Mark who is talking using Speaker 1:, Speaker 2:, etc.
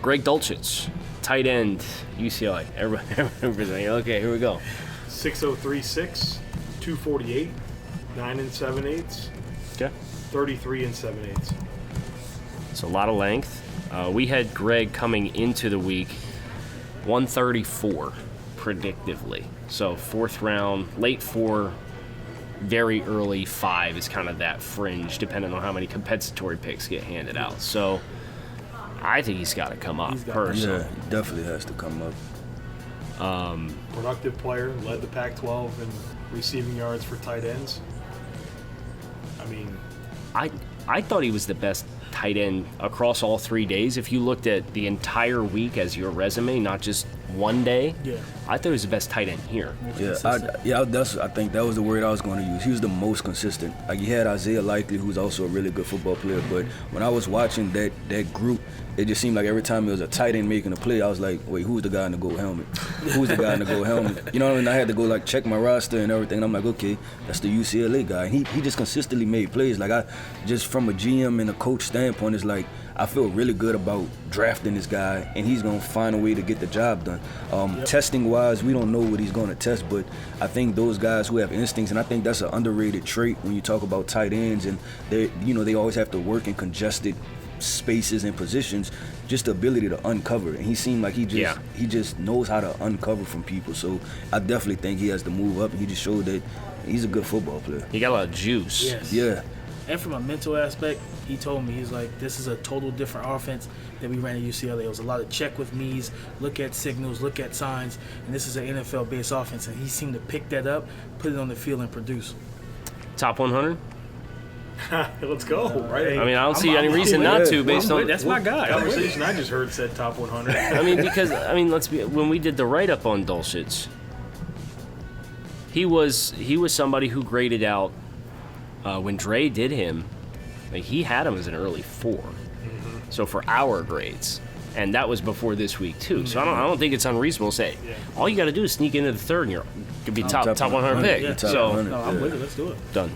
Speaker 1: Greg Dulcich, tight end, UCLA. Everybody's like, okay, here we go.
Speaker 2: 6'0", 248, 9 7/8.
Speaker 1: Okay.
Speaker 2: 33 7/8.
Speaker 1: It's a lot of length. We had Greg coming into the week 134, predictively. So 4th round, late 4, very early 5 is kind of that fringe, depending on how many compensatory picks get handed out. So I think he's got to come up, personally.
Speaker 3: Yeah, he definitely has to come up.
Speaker 2: Productive player, led the Pac-12 in receiving yards for tight ends. I mean,
Speaker 1: I thought he was the best tight end across all 3 days. If you looked at the entire week as your resume, not just one day, I thought he was the best tight end here.
Speaker 3: I think that was the word I was going to use. He was the most consistent. Like, you had Isaiah Likely, who's also a really good football player, but when I was watching that group, it just seemed like every time there was a tight end making a play, I was like, wait, who's the guy in the gold helmet? Who's the guy in the gold helmet? You know what I mean? I had to go, like, check my roster and everything. And I'm like, okay, that's the UCLA guy. And he just consistently made plays. Like, just from a GM and a coach standpoint, it's like, I feel really good about drafting this guy, and he's going to find a way to get the job done. Testing-wise, we don't know what he's going to test, but I think those guys who have instincts, and I think that's an underrated trait when you talk about tight ends, and they always have to work in congested spaces and positions, just the ability to uncover. And he seemed like he just knows how to uncover from people. So I definitely think he has to move up, and he just showed that he's a good football player.
Speaker 1: He got a lot of juice.
Speaker 4: Yes.
Speaker 3: Yeah.
Speaker 4: And from a mental aspect, he told me, he's like, this is a total different offense that we ran at UCLA. It was a lot of check with me's, look at signals, look at signs, and this is an NFL-based offense. And he seemed to pick that up, put it on the field, and produce.
Speaker 1: Top 100?
Speaker 2: Let's go, right?
Speaker 1: I mean, I don't see any reason not to, based on...
Speaker 4: That's my guy.
Speaker 2: The conversation I just heard said top 100.
Speaker 1: I mean, because, when we did the write-up on Dulcich, he was somebody who graded out, when Dre did him, like, he had him as an early 4. Mm-hmm. So for our grades. And that was before this week, too. So I don't think it's unreasonable to say, all you got to do is sneak into the 3rd, and you're going to be top 100 pick.
Speaker 4: Yeah.
Speaker 1: So,
Speaker 4: I'm with it. Let's do it.
Speaker 1: Done.